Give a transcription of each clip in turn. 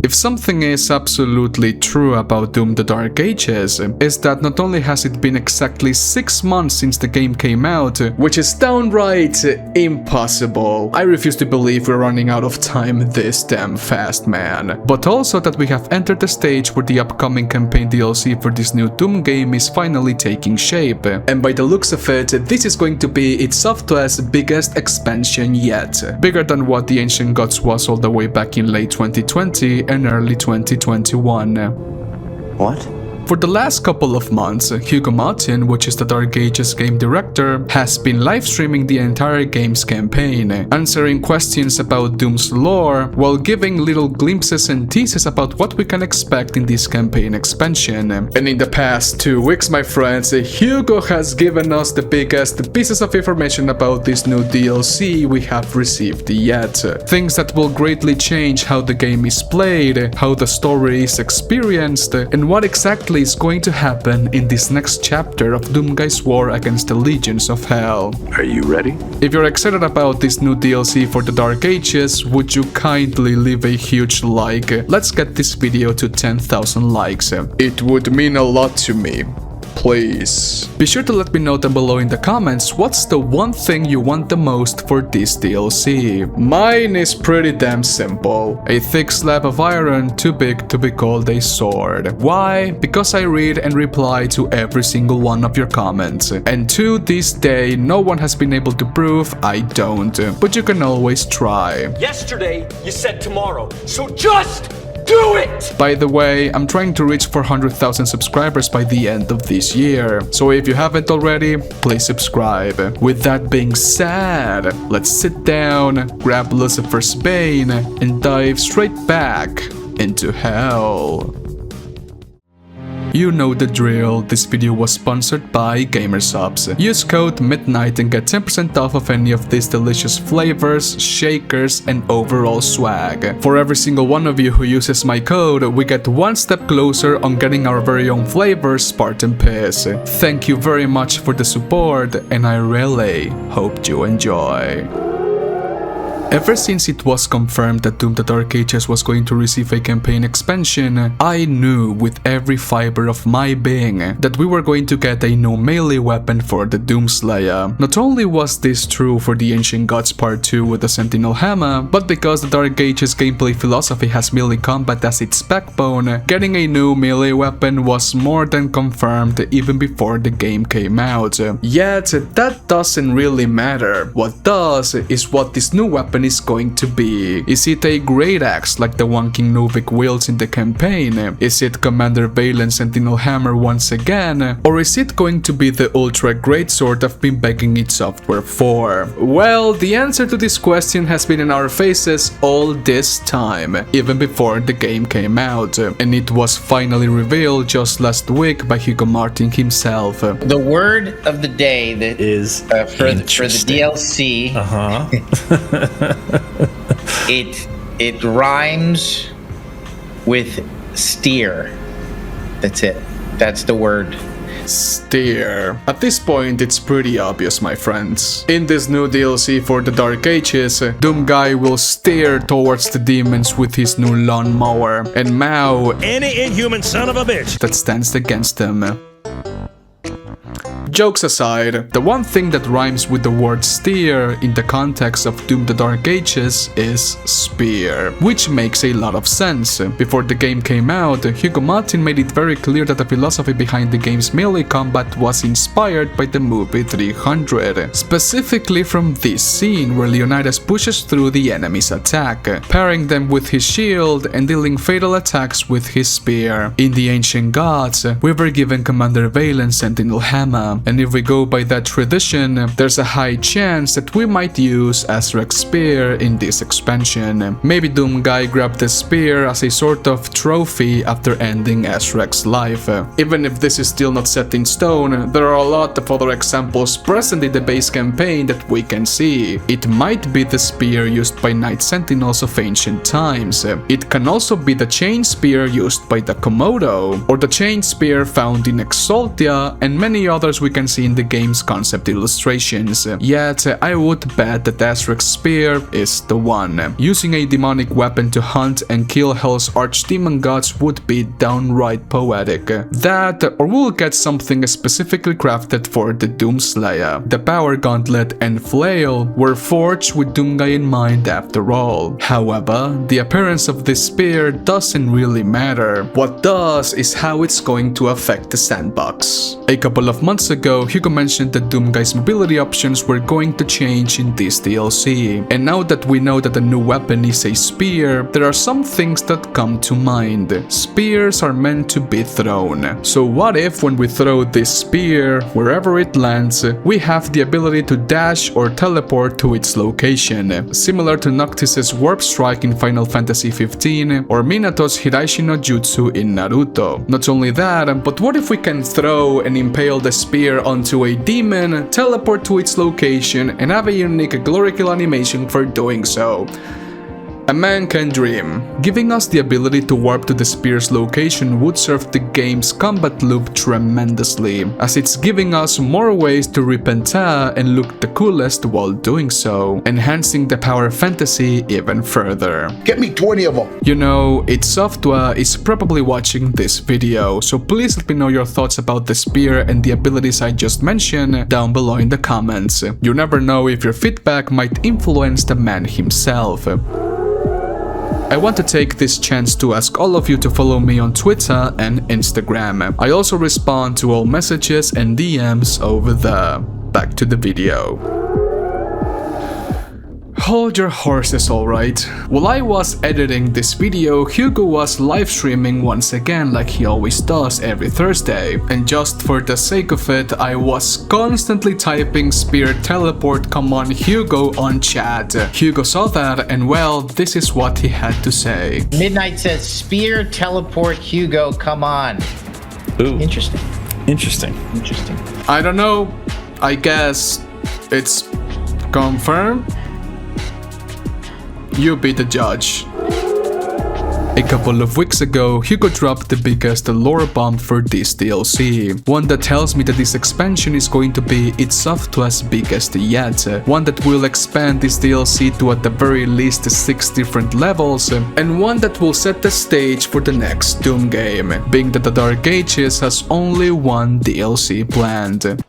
If something is absolutely true about Doom the Dark Ages, is that not only has it been exactly 6 months since the game came out, which is downright impossible. I refuse to believe we're running out of time this damn fast, man. But also that we have entered the stage where the upcoming campaign DLC for this new Doom game is finally taking shape. And by the looks of it, this is going to be its software's biggest expansion yet. Bigger than what the Ancient Gods was all the way back in late 2020 and early 2021. What? For the last couple of months, Hugo Martin, which is the Dark Ages game director, has been live streaming the entire game's campaign, answering questions about Doom's lore, while giving little glimpses and teases about what we can expect in this campaign expansion. And in the past 2 weeks, my friends, Hugo has given us the biggest pieces of information about this new DLC we have received yet. Things that will greatly change how the game is played, how the story is experienced, and what exactly is going to happen in this next chapter of Doomguy's war against the legions of hell. Are you ready? If you're excited about this new DLC for the Dark Ages, would you kindly leave a huge like? Let's get this video to 10,000 likes. It would mean a lot to me. Please. Be sure to let me know down below in the comments what's the one thing you want the most for this DLC. Mine is pretty damn simple. A thick slab of iron too big to be called a sword. Why? Because I read and reply to every single one of your comments. And to this day, no one has been able to prove I don't. But you can always try. Yesterday, you said tomorrow, so just do it! By the way, I'm trying to reach 400,000 subscribers by the end of this year, so if you haven't already, please subscribe. With that being said, let's sit down, grab Lucifer's Bane, and dive straight back into hell. You know the drill, this video was sponsored by Gamersubs. Use code MIDNIGHT and get 10% off of any of these delicious flavors, shakers, and overall swag. For every single one of you who uses my code, we get one step closer on getting our very own flavor, Spartan Piss. Thank you very much for the support, and I really hope you enjoy. Ever since it was confirmed that Doom the Dark Ages was going to receive a campaign expansion, I knew with every fiber of my being that we were going to get a new melee weapon for the Doomslayer. Not only was this true for the Ancient Gods Part 2 with the Sentinel Hammer, but because the Dark Ages gameplay philosophy has melee combat as its backbone, getting a new melee weapon was more than confirmed even before the game came out. Yet, that doesn't really matter. What does is what this new weapon is going to be. Is it a great axe like the one King Novik wields in the campaign? Is it Commander Valen's Sentinel Hammer once again? Or is it going to be the ultra great sword I've been begging its software for? Well, the answer to this question has been in our faces all this time, even before the game came out, and it was finally revealed just last week by Hugo Martin himself. The word of the day that is for the DLC. It rhymes with steer. That's it. That's the word. Steer. At this point, it's pretty obvious, my friends. In this new DLC for the Dark Ages, Doomguy will steer towards the demons with his new lawnmower, and Mao, any inhuman son of a bitch, that stands against them. Jokes aside, the one thing that rhymes with the word steer in the context of Doom the Dark Ages is spear, which makes a lot of sense. Before the game came out, Hugo Martin made it very clear that the philosophy behind the game's melee combat was inspired by the movie 300, specifically from this scene where Leonidas pushes through the enemy's attack, pairing them with his shield and dealing fatal attacks with his spear. In the Ancient Gods, we were given Commander Valen's Sentinel Hammer, and if we go by that tradition, there's a high chance that we might use Azrak's spear in this expansion. Maybe Doomguy grabbed the spear as a sort of trophy after ending Azrak's life. Even if this is still not set in stone, there are a lot of other examples present in the base campaign that we can see. It might be the spear used by Knight Sentinels of ancient times. It can also be the chain spear used by the Komodo, or the chain spear found in Exaltia, and many others we can see in the game's concept illustrations. Yet, I would bet that Azrak's spear is the one. Using a demonic weapon to hunt and kill Hell's archdemon gods would be downright poetic. That, or we'll get something specifically crafted for the Doomslayer. The power gauntlet and flail were forged with Doomguy in mind after all. However, the appearance of this spear doesn't really matter. What does is how it's going to affect the sandbox. A couple of months ago, Hugo mentioned that Doomguy's mobility options were going to change in this DLC. And now that we know that the new weapon is a spear, there are some things that come to mind. Spears are meant to be thrown. So what if when we throw this spear, wherever it lands, we have the ability to dash or teleport to its location, similar to Noctis's Warp Strike in Final Fantasy XV or Minato's Hiraishi no Jutsu in Naruto. Not only that, but what if we can throw and impale the spear onto a demon, teleport to its location, and have a unique glory kill animation for doing so? A man can dream. Giving us the ability to warp to the spear's location would serve the game's combat loop tremendously, as it's giving us more ways to repenta and look the coolest while doing so, enhancing the power fantasy even further. Get me 20 of them. You know, HDoom is probably watching this video, so please let me know your thoughts about the spear and the abilities I just mentioned down below in the comments. You never know if your feedback might influence the man himself. I want to take this chance to ask all of you to follow me on Twitter and Instagram. I also respond to all messages and DMs over there. Back to the video. Hold your horses, alright. While I was editing this video, Hugo was live streaming once again like he always does every Thursday. And just for the sake of it, I was constantly typing spear teleport come on Hugo on chat. Hugo saw that and well, this is what he had to say. Midnight says, spear teleport Hugo, come on. Ooh. Interesting. Interesting. Interesting. I don't know, I guess it's confirmed? You be the judge. A couple of weeks ago, Hugo dropped the biggest lore bomb for this DLC, one that tells me that this expansion is going to be HDoom's biggest yet, one that will expand this DLC to at the very least 6 different levels, and one that will set the stage for the next Doom game, being that the Dark Ages has only one DLC planned.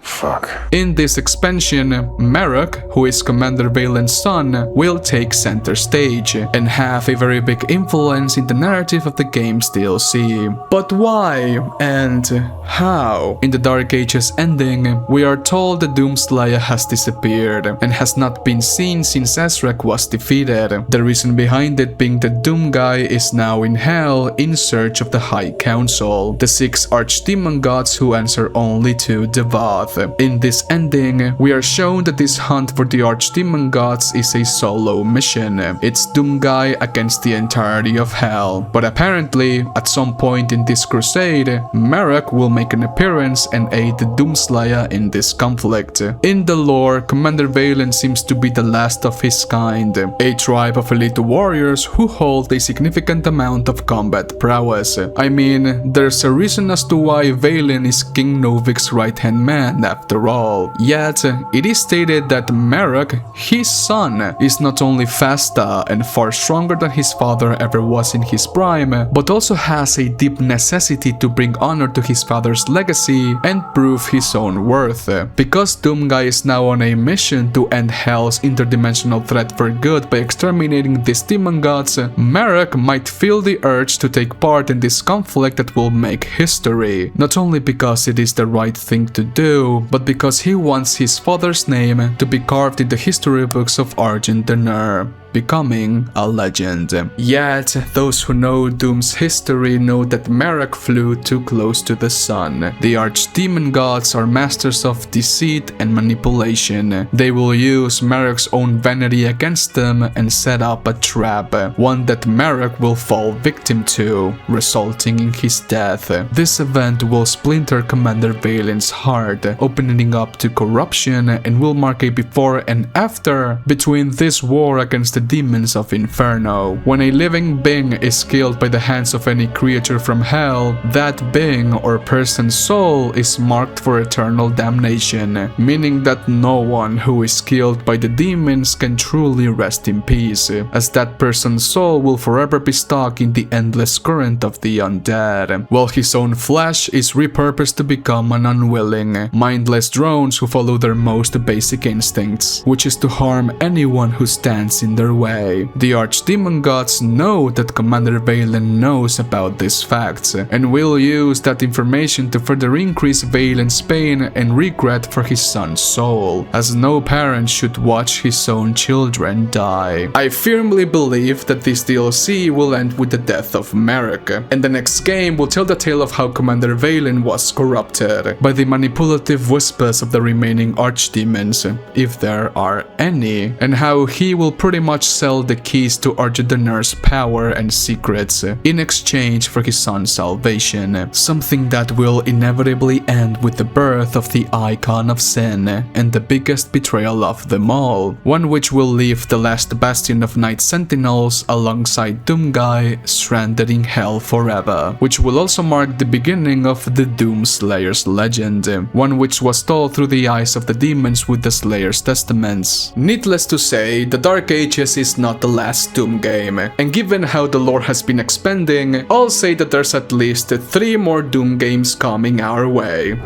Fuck. In this expansion, Marek, who is Commander Valen's son, will take center stage and have a very big influence in the narrative of the game's DLC. But why and how? In the Dark Ages ending, we are told the Doomslayer has disappeared and has not been seen since Azrak was defeated. The reason behind it being that Doomguy is now in Hell in search of the High Council, the 6 archdemon gods who answer only to Devath. In this ending, we are shown that this hunt for the archdemon gods is a solo mission. It's Doomguy against the entirety of Hell. But apparently, at some point in this crusade, Marek will make an appearance and aid the Doomslayer in this conflict. In the lore, Commander Valen seems to be the last of his kind, a tribe of elite warriors who hold a significant amount of combat prowess. I mean, there's a reason as to why Valen is King Novik's right-hand man after all. Yet, it is stated that Marek, his son, is not only faster and far stronger than his father ever was in his prime, but also has a deep necessity to bring honor to his father's legacy and prove his own worth. Because Doomguy is now on a mission to end Hell's interdimensional threat for good by exterminating these demon gods, Marek might feel the urge to take part in this conflict that will make history, not only because it is the right thing to do, but because he wants his father's name to be carved in the history books of Argent Denner, becoming a legend. Yet, those who know Doom's history know that Marek flew too close to the sun. The archdemon gods are masters of deceit and manipulation. They will use Marek's own vanity against them and set up a trap, one that Marek will fall victim to, resulting in his death. This event will splinter Commander Valen's heart, opening up to corruption, and will mark a before and after between this war against the demons of Inferno. When a living being is killed by the hands of any creature from hell, that being or person's soul is marked for eternal damnation, meaning that no one who is killed by the demons can truly rest in peace, as that person's soul will forever be stuck in the endless current of the undead, while his own flesh is repurposed to become an unwilling, mindless drones who follow their most basic instincts, which is to harm anyone who stands in their way. The archdemon gods know that Commander Valen knows about these facts, and will use that information to further increase Valen's pain and regret for his son's soul, as no parent should watch his own children die. I firmly believe that this DLC will end with the death of Merrick, and the next game will tell the tale of how Commander Valen was corrupted by the manipulative whispers of the remaining archdemons, if there are any, and how he will pretty much sell the keys to Archdenor's power and secrets in exchange for his son's salvation, something that will inevitably end with the birth of the icon of sin and the biggest betrayal of them all, one which will leave the last bastion of Night Sentinels alongside Doomguy stranded in hell forever, which will also mark the beginning of the Doom Slayer's legend, one which was told through the eyes of the demons with the Slayer's testaments. Needless to say, the Dark Ages is not the last Doom game, and given how the lore has been expanding, I'll say that there's at least 3 more Doom games coming our way.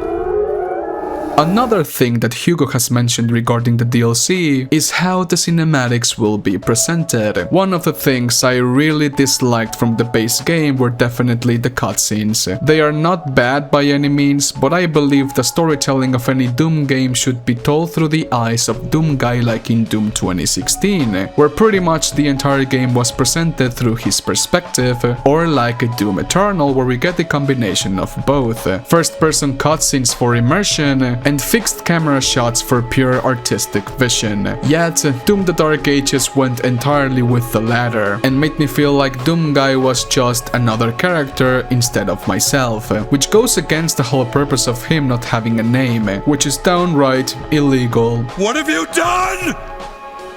Another thing that Hugo has mentioned regarding the DLC is how the cinematics will be presented. One of the things I really disliked from the base game were definitely the cutscenes. They are not bad by any means, but I believe the storytelling of any Doom game should be told through the eyes of Doomguy, like in Doom 2016, where pretty much the entire game was presented through his perspective, or like a Doom Eternal, where we get a combination of both. First-person cutscenes for immersion, and fixed camera shots for pure artistic vision. Yet, Doom the Dark Ages went entirely with the latter, and made me feel like Doomguy was just another character instead of myself, which goes against the whole purpose of him not having a name, which is downright illegal. What have you done?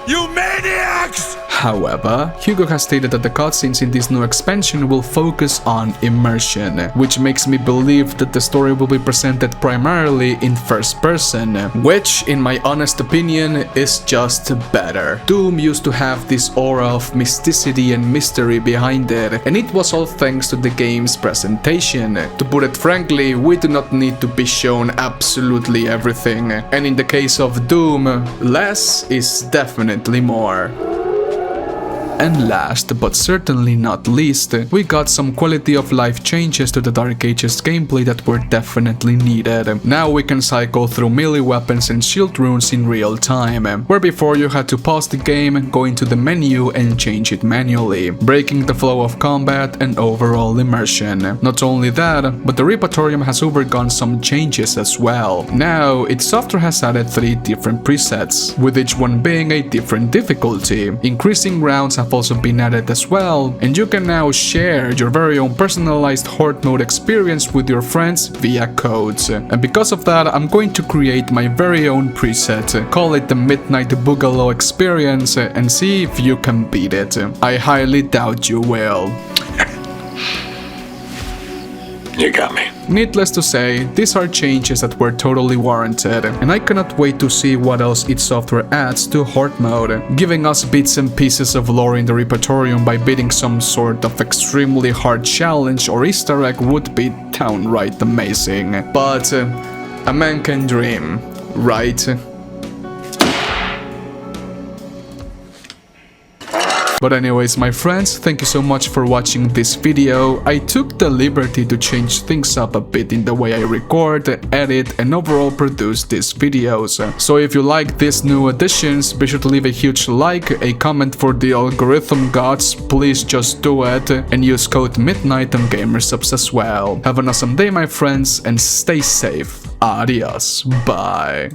You maniacs! However, Hugo has stated that the cutscenes in this new expansion will focus on immersion, which makes me believe that the story will be presented primarily in first person, which, in my honest opinion, is just better. Doom used to have this aura of mysticity and mystery behind it, and it was all thanks to the game's presentation. To put it frankly, we do not need to be shown absolutely everything, and in the case of Doom, less is definitely more. And last, but certainly not least, we got some quality of life changes to the Dark Ages gameplay that were definitely needed. Now we can cycle through melee weapons and shield runes in real time, where before you had to pause the game, go into the menu and change it manually, breaking the flow of combat and overall immersion. Not only that, but the Repertorium has undergone some changes as well. Now, its software has added 3 different presets, with each one being a different difficulty. Increasing rounds have also been added as well, and you can now share your very own personalized Horde mode experience with your friends via codes. And because of that, I'm going to create my very own preset, call it the Midnight Boogaloo experience, and see if you can beat it. I highly doubt you will. You got me. Needless to say, these are changes that were totally warranted, and I cannot wait to see what else its software adds to Horde mode, giving us bits and pieces of lore in the Repertorium by beating some sort of extremely hard challenge or Easter egg would be downright amazing. But a man can dream, right? But anyways, my friends, thank you so much for watching this video. I took the liberty to change things up a bit in the way I record, edit, and overall produce these videos. So if you like these new additions, be sure to leave a huge like, a comment for the algorithm gods, please just do it, and use code MIDNIGHT on Gamersubs as well. Have an awesome day, my friends, and stay safe. Adios. Bye.